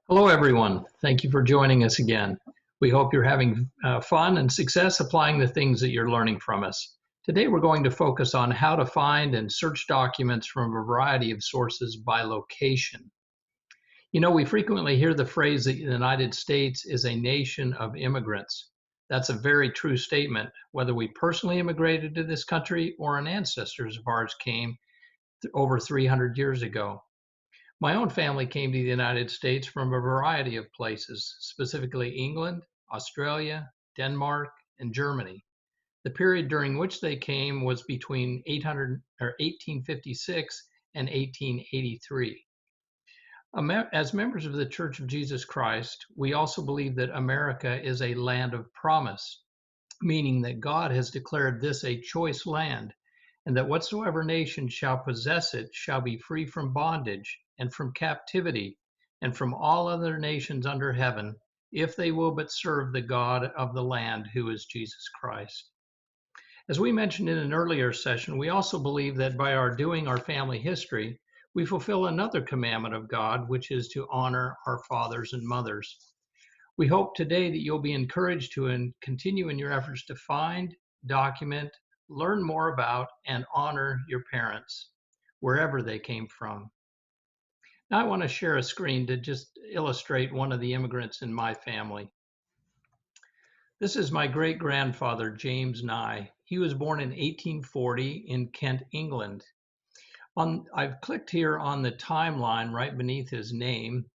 Hello, everyone. Thank you for joining us again. We hope you're having fun and success applying the things that you're learning from us. Today, we're going to focus on how to find and search documents from a variety of sources by location. You know, we frequently hear the phrase that the United States is a nation of immigrants. That's a very true statement, whether we personally immigrated to this country or an ancestors of ours came over 300 years ago. My own family came to the United States from a variety of places, specifically England, Australia, Denmark, and Germany. The period during which they came was between 1856 and 1883. As members of the Church of Jesus Christ, we also believe that America is a land of promise, meaning that God has declared this a choice land, and that whatsoever nation shall possess it shall be free from bondage and from captivity and from all other nations under heaven, if they will but serve the God of the land, who is Jesus Christ. As we mentioned in an earlier session, we also believe that by our doing our family history, we fulfill another commandment of God, which is to honor our fathers and mothers. We hope today that you'll be encouraged to continue in your efforts to find, document, learn more about, and honor your parents, wherever they came from. Now, I want to share a screen to just illustrate one of the immigrants in my family. This is my great grandfather, James Nye. He was born in 1840 in Kent, England. I've clicked here on the timeline right beneath his name,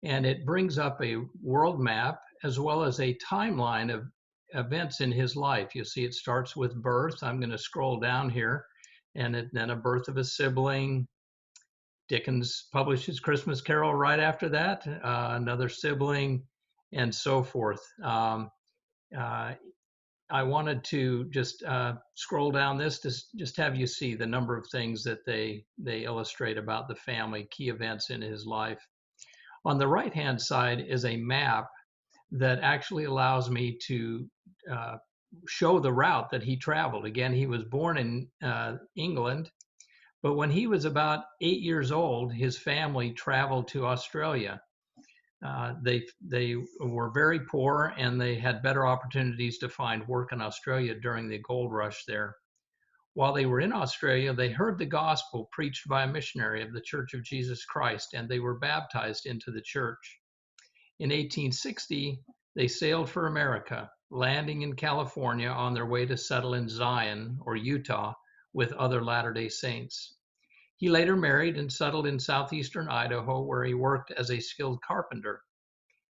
and it brings up a world map as well as a timeline of events in his life. You'll see it starts with birth. I'm going to scroll down here, and then a birth of a sibling. Dickens published his Christmas Carol right after that, another sibling, and so forth. Uh, I wanted to just scroll down this to just have you see the number of things that they illustrate about the family, key events in his life. On the right-hand side is a map that actually allows me to show the route that he traveled. Again, he was born in England, but when he was about 8 years old, his family traveled to Australia. They were very poor and they had better opportunities to find work in Australia during the gold rush there. While they were in Australia, they heard the gospel preached by a missionary of the Church of Jesus Christ, and they were baptized into the church. In 1860, they sailed for America, landing in California on their way to settle in Zion, or Utah, with other Latter-day Saints. He later married and settled in southeastern Idaho, where he worked as a skilled carpenter.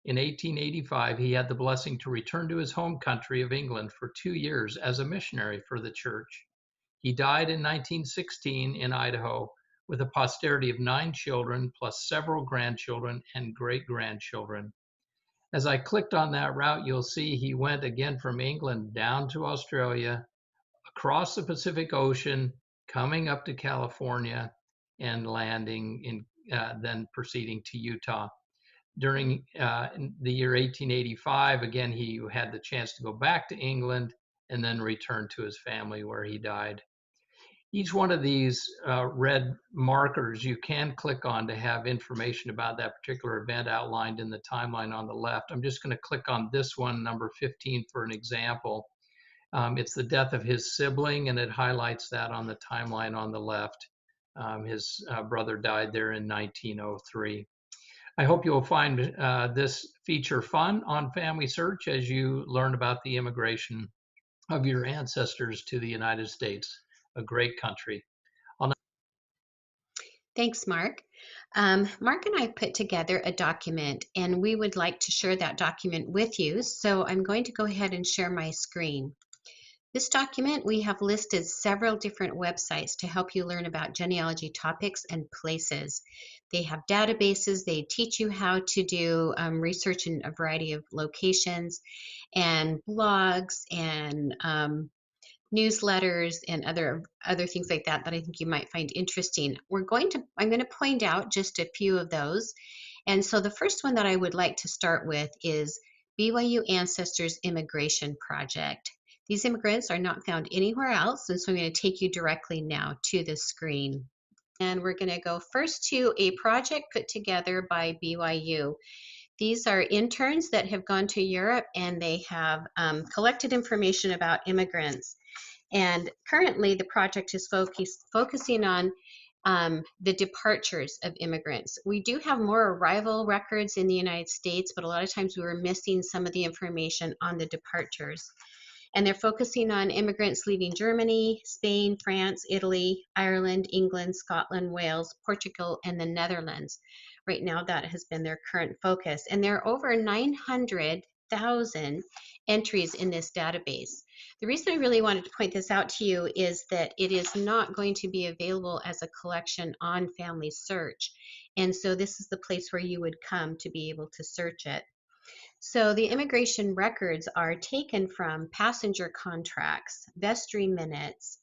In 1885, he had the blessing to return to his home country of England for 2 years as a missionary for the church. He died in 1916 in Idaho with a posterity of 9 children, plus several grandchildren and great-grandchildren. As I clicked on that route, you'll see he went again from England down to Australia, across the Pacific Ocean, coming up to California, and landing in, then proceeding to Utah. During the year 1885, again, he had the chance to go back to England and then return to his family where he died. Each one of these red markers you can click on to have information about that particular event outlined in the timeline on the left. I'm just going to click on this one, number 15, for an example. It's the death of his sibling, and it highlights that on the timeline on the left. His brother died there in 1903. I hope you'll find this feature fun on Family Search as you learn about the immigration of your ancestors to the United States, a great country. Thanks, Mark. Mark and I put together a document and we would like to share that document with you. So I'm going to go ahead and share my screen. This document, we have listed several different websites to help you learn about genealogy topics and places. They have databases, they teach you how to do research in a variety of locations, and blogs and newsletters and other things like that I think you might find interesting. I'm going to point out just a few of those. And so the first one that I would like to start with is BYU Ancestors Immigration Project. These immigrants are not found anywhere else, and so I'm going to take you directly now to the screen. And we're going to go first to a project put together by BYU. These are interns that have gone to Europe, and they have collected information about immigrants. And currently, the project is focusing on the departures of immigrants. We do have more arrival records in the United States, but a lot of times we were missing some of the information on the departures. And they're focusing on immigrants leaving Germany, Spain, France, Italy, Ireland, England, Scotland, Wales, Portugal, and the Netherlands. Right now, that has been their current focus. And there are over 900,000 entries in this database. The reason I really wanted to point this out to you is that it is not going to be available as a collection on Family Search. And so this is the place where you would come to be able to search it. So the immigration records are taken from passenger contracts, vestry minutes,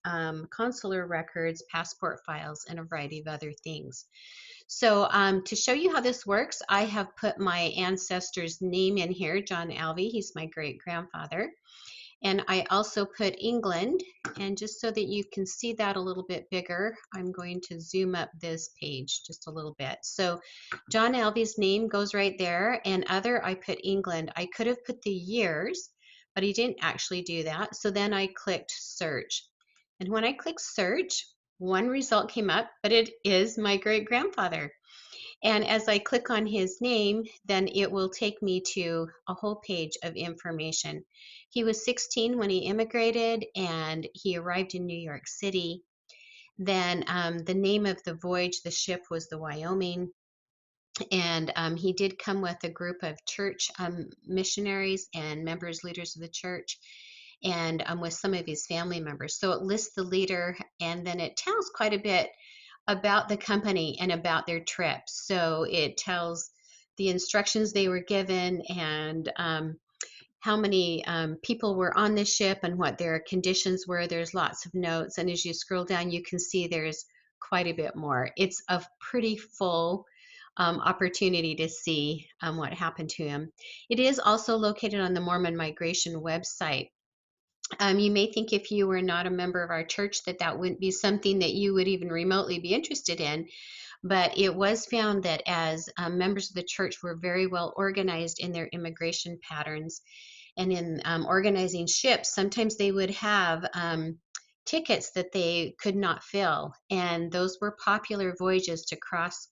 consular records, passport files, and a variety of other things. So to show you how this works, I have put my ancestor's name in here, John Alvey. He's my great-grandfather. And I also put England, and just so that you can see that a little bit bigger, I'm going to zoom up this page just a little bit. So John Alvey's name goes right there, and other, I put England. I could have put the years, but he didn't actually do that. So then I clicked search. And when I clicked search, one result came up, but it is my great-grandfather. And as I click on his name, then it will take me to a whole page of information. He was 16 when he immigrated, and he arrived in New York City. Then the name of the voyage, the ship, was the Wyoming. And he did come with a group of church missionaries and members, leaders of the church, and with some of his family members. So it lists the leader, and then it tells quite a bit about the company and about their trip. So it tells the instructions they were given, and how many people were on the ship and what their conditions were. There's lots of notes, and as you scroll down, you can see there's quite a bit more. It's a pretty full opportunity to see what happened to him. It is also located on the Mormon Migration website. You may think, if you were not a member of our church, that that wouldn't be something that you would even remotely be interested in. But it was found that as members of the church were very well organized in their immigration patterns and in organizing ships, sometimes they would have tickets that they could not fill. And those were popular voyages to cross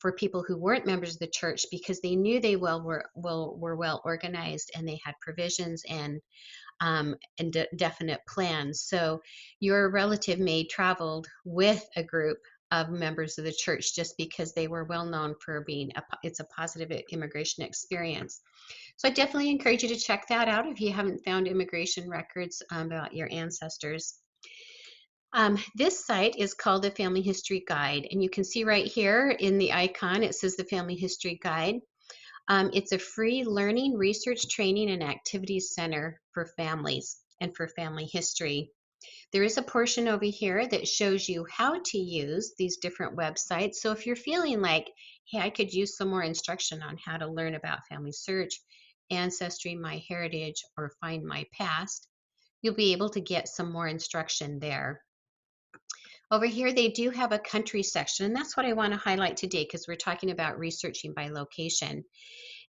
for people who weren't members of the church, because they knew they were well organized, and they had provisions and definite plans. So your relative may traveled with a group of members of the church just because they were well known for being it's a positive immigration experience. So I definitely encourage you to check that out if you haven't found immigration records about your ancestors. This site is called the Family History Guide, and you can see right here in the icon it says the Family History Guide. It's a free learning, research, training, and activities center for families and for family history. There is a portion over here that shows you how to use these different websites. So if you're feeling like, hey, I could use some more instruction on how to learn about Family Search, Ancestry, MyHeritage, or Find My Past, you'll be able to get some more instruction there. Over here, they do have a country section, and that's what I want to highlight today, because we're talking about researching by location.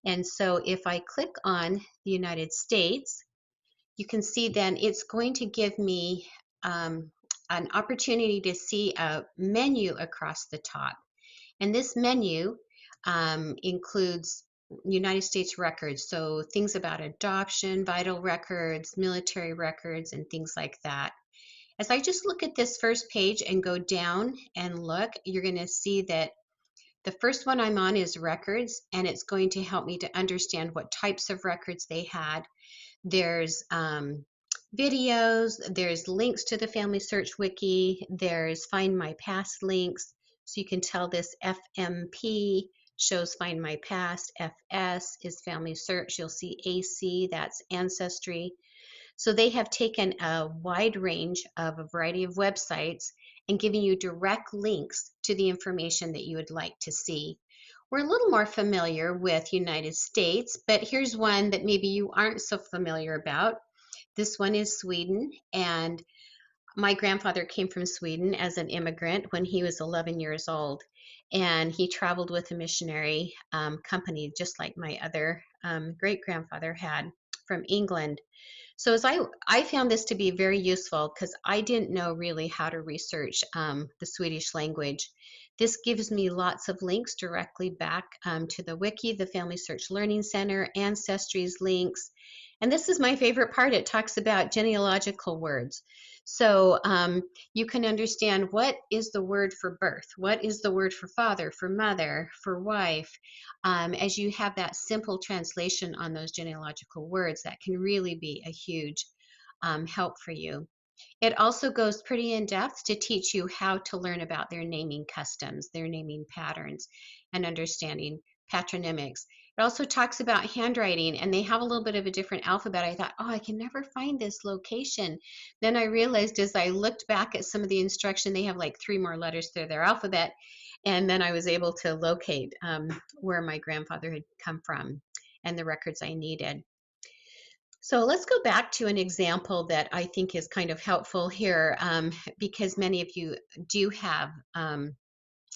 And so if I click on the United States, you can see then it's going to give me an opportunity to see a menu across the top. And this menu includes United States records, so things about adoption, vital records, military records, and things like that. As I just look at this first page and go down and look, you're going to see that the first one I'm on is records, and it's going to help me to understand what types of records they had. There's videos, there's links to the Family Search Wiki, there's Find My Past links, so you can tell this FMP shows Find My Past, FS is Family Search, you'll see AC, that's Ancestry. So they have taken a wide range of a variety of websites and giving you direct links to the information that you would like to see. We're a little more familiar with United States, but here's one that maybe you aren't so familiar about. This one is Sweden, and my grandfather came from Sweden as an immigrant when he was 11 years old. and he traveled with a missionary company, just like my other great grandfather had from England. So as I found this to be very useful because I didn't know really how to research the Swedish language. This gives me lots of links directly back to the wiki, the Family Search Learning Center, Ancestry's links. And this is my favorite part. It talks about genealogical words. So you can understand what is the word for birth, what is the word for father, for mother, for wife, as you have that simple translation on those genealogical words. That can really be a huge help for you. It also goes pretty in depth to teach you how to learn about their naming customs, their naming patterns, and understanding patronymics. It also talks about handwriting, and they have a little bit of a different alphabet. I thought, oh, I can never find this location. Then I realized as I looked back at some of the instruction, they have like 3 more letters to their alphabet. And then I was able to locate where my grandfather had come from and the records I needed. So let's go back to an example that I think is kind of helpful here because many of you do have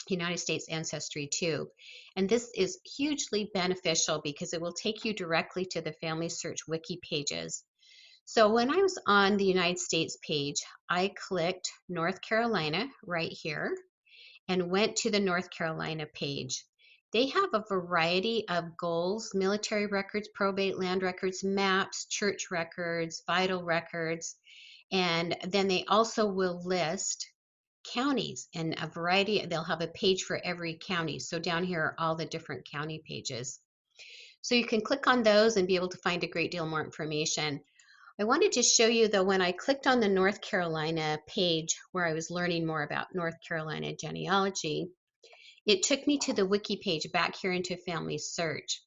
United States ancestry too. And this is hugely beneficial because it will take you directly to the Family Search Wiki pages. So when I was on the United States page, I clicked North Carolina right here and went to the North Carolina page. They have a variety of goals: military records, probate, land records, maps, church records, vital records, and then they also will list counties and a variety. They'll have a page for every county. So down here are all the different county pages. So you can click on those and be able to find a great deal more information. I wanted to show you though, when I clicked on the North Carolina page where I was learning more about North Carolina genealogy, it took me to the wiki page back here into Family Search.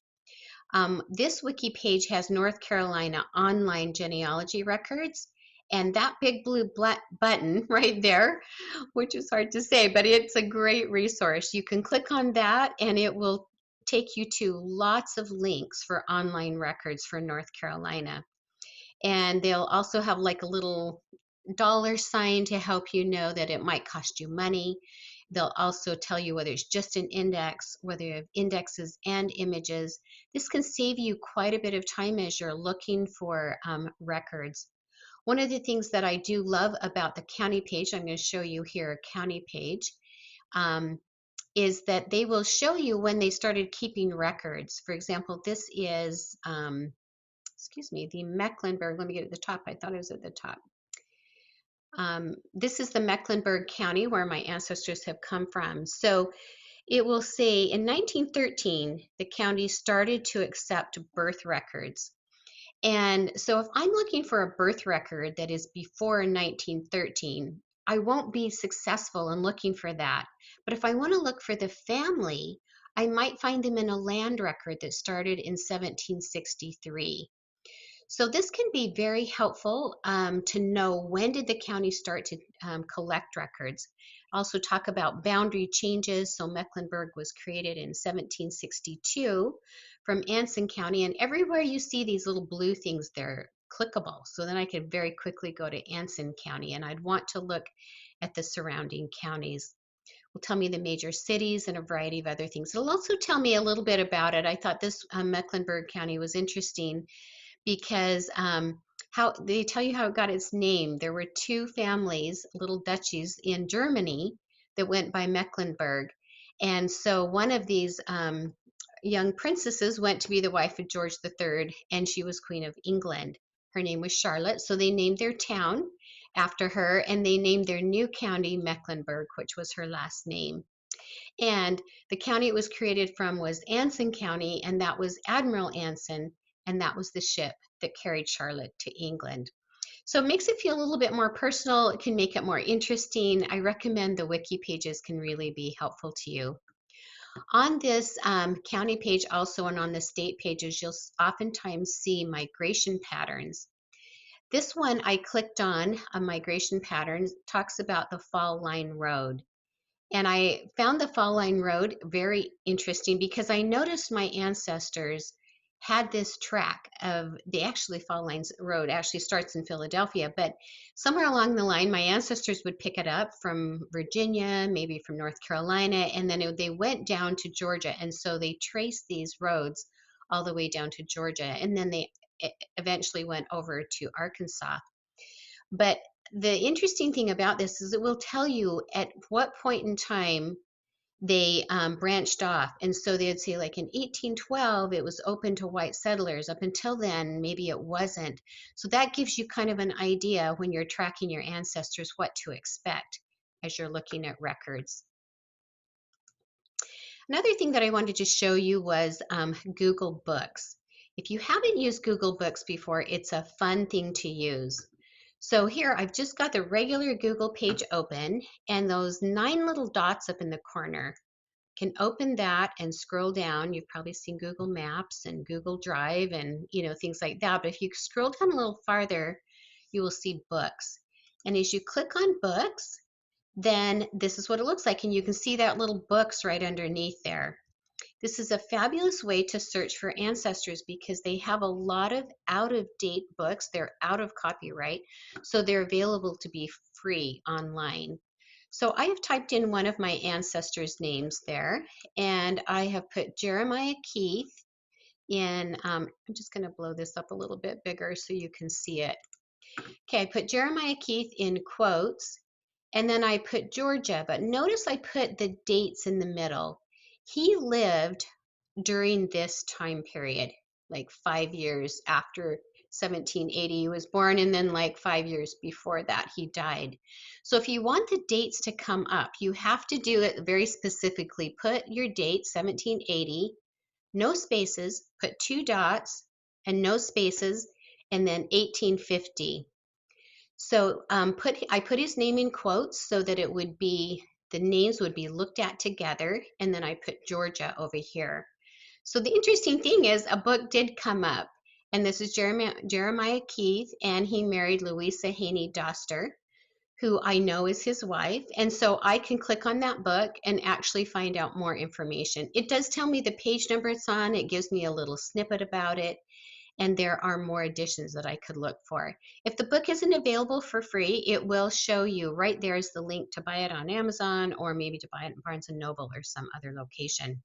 This wiki page has North Carolina online genealogy records, and that big blue button right there, which is hard to say, but it's a great resource. You can click on that and it will take you to lots of links for online records for North Carolina. And they'll also have like a little $ to help you know that it might cost you money. They'll also tell you whether it's just an index, whether you have indexes and images. This can save you quite a bit of time as you're looking for records. One of the things that I do love about the county page, I'm going to show you here a county page, is that they will show you when they started keeping records. For example, this is, excuse me, the Mecklenburg. Let me get at the top. I thought it was at the top. This is the Mecklenburg County where my ancestors have come from. So it will say in 1913, the county started to accept birth records. And so if I'm looking for a birth record that is before 1913, I won't be successful in looking for that. But if I want to look for the family, I might find them in a land record that started in 1763. So this can be very helpful to know when did the county start to collect records. Also talk about boundary changes. So Mecklenburg was created in 1762 from Anson County, and everywhere you see these little blue things, they're clickable. So then I could very quickly go to Anson County, and I'd want to look at the surrounding counties. It will tell me the major cities and a variety of other things. It'll also tell me a little bit about it. I thought this Mecklenburg County was interesting because how they tell you how it got its name. There were 2 families, little duchies in Germany, that went by Mecklenburg. And so one of these young princesses went to be the wife of George III, and she was Queen of England. Her name was Charlotte. So they named their town after her, and they named their new county Mecklenburg, which was her last name. And the county it was created from was Anson County, and that was Admiral Anson, and that was the ship that carried Charlotte to England. So it makes it feel a little bit more personal. It can make it more interesting. I recommend the wiki pages can really be helpful to you. On this county page also, and on the state pages, you'll oftentimes see migration patterns. This one I clicked on, a migration pattern, talks about the Fall Line Road. And I found the Fall Line Road very interesting because I noticed my ancestors had this track of the actually Fall Lines Road actually starts in Philadelphia, but somewhere along the line, my ancestors would pick it up from Virginia, maybe from North Carolina, and then they went down to Georgia. And so they traced these roads all the way down to Georgia. And then they eventually went over to Arkansas. But the interesting thing about this is it will tell you at what point in time they branched off. And so they'd say, like in 1812, it was open to white settlers. Up until then, maybe it wasn't. So that gives you kind of an idea when you're tracking your ancestors what to expect as you're looking at records. Another thing that I wanted to show you was Google Books. If you haven't used Google Books before, it's a fun thing to use. So here I've just got the regular Google page open, and those 9 little dots up in the corner, can open that and scroll down. You've probably seen Google Maps and Google Drive and things like that. But if you scroll down a little farther, you will see books. And as you click on books, then this is what it looks like. And you can see that little books right underneath there. This is a fabulous way to search for ancestors because they have a lot of out-of-date books. They're out of copyright, so they're available to be free online. So I have typed in one of my ancestors' names there, and I have put Jeremiah Keith in, I'm just going to blow this up a little bit bigger so you can see it. Okay, I put Jeremiah Keith in quotes, and then I put Georgia, but notice I put the dates in the middle. He lived during this time period, like 5 years after 1780 he was born, and then like 5 years before that he died. So if you want the dates to come up, you have to do it very specifically. Put your date 1780, no spaces, put 2 dots and no spaces, and then 1850. So I put his name in quotes so that it would be, the names would be looked at together, and then I put Georgia over here. So the interesting thing is a book did come up, and this is Jeremiah Keith, and he married Louisa Haney Doster, who I know is his wife. And so I can click on that book and actually find out more information. It does tell me the page number it's on. It gives me a little snippet about it, and there are more editions that I could look for. If the book isn't available for free, it will show you right there's the link to buy it on Amazon, or maybe to buy it in Barnes & Noble or some other location.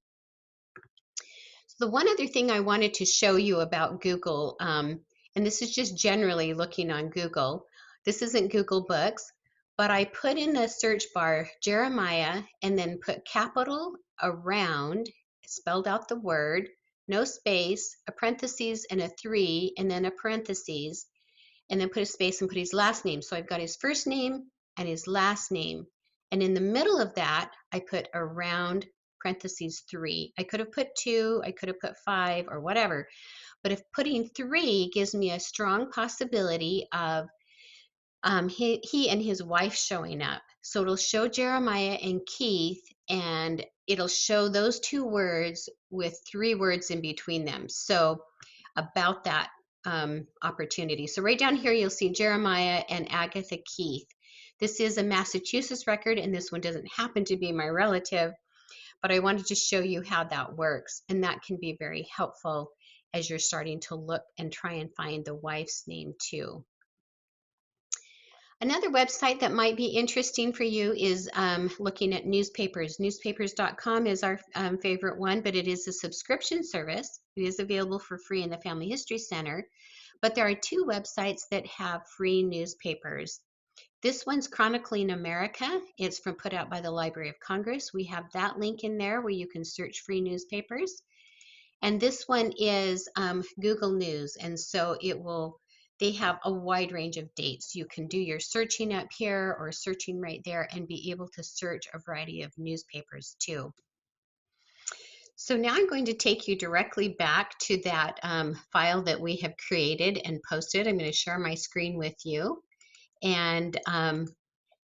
The one other thing I wanted to show you about Google, and this is just generally looking on Google, this isn't Google Books, but I put in the search bar Jeremiah and then put capital around, spelled out the word, no space, a parentheses and a 3, and then a parentheses, and then put a space and put his last name. So I've got his first name and his last name. And in the middle of that, I put around parentheses 3. I could have put 2, I could have put 5 or whatever. But if putting 3 gives me a strong possibility of he and his wife showing up. So it'll show Jeremiah and Keith, and it'll show those 2 words with 3 words in between them. So about that opportunity. So right down here, you'll see Jeremiah and Agatha Keith. This is a Massachusetts record, and this one doesn't happen to be my relative, but I wanted to show you how that works, and that can be very helpful as you're starting to look and try and find the wife's name too. Another website that might be interesting for you is looking at newspapers. Newspapers.com is our favorite one, but it is a subscription service. It is available for free in the Family History Center, but there are 2 websites that have free newspapers. This one's Chronicling America. It's put out by the Library of Congress. We have that link in there where you can search free newspapers. And this one is Google News, and so they have a wide range of dates. You can do your searching up here or searching right there and be able to search a variety of newspapers too. So now I'm going to take you directly back to that file that we have created and posted. I'm going to share my screen with you. And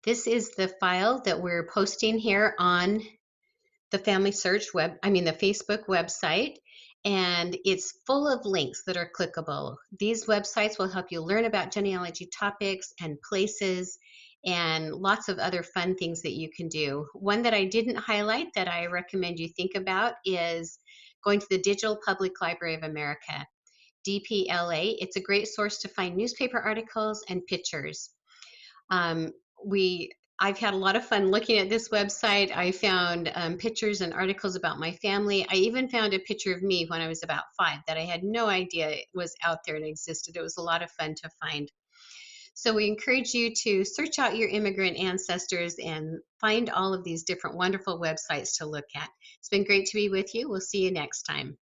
this is the file that we're posting here on the Family Search the Facebook website. And it's full of links that are clickable. These websites will help you learn about genealogy topics and places and lots of other fun things that you can do. One that I didn't highlight that I recommend you think about is going to the Digital Public Library of America, DPLA. It's a great source to find newspaper articles and pictures. Um, we I've had a lot of fun looking at this website. I found pictures and articles about my family. I even found a picture of me when I was about 5 that I had no idea it was out there and existed. It was a lot of fun to find. So we encourage you to search out your immigrant ancestors and find all of these different wonderful websites to look at. It's been great to be with you. We'll see you next time.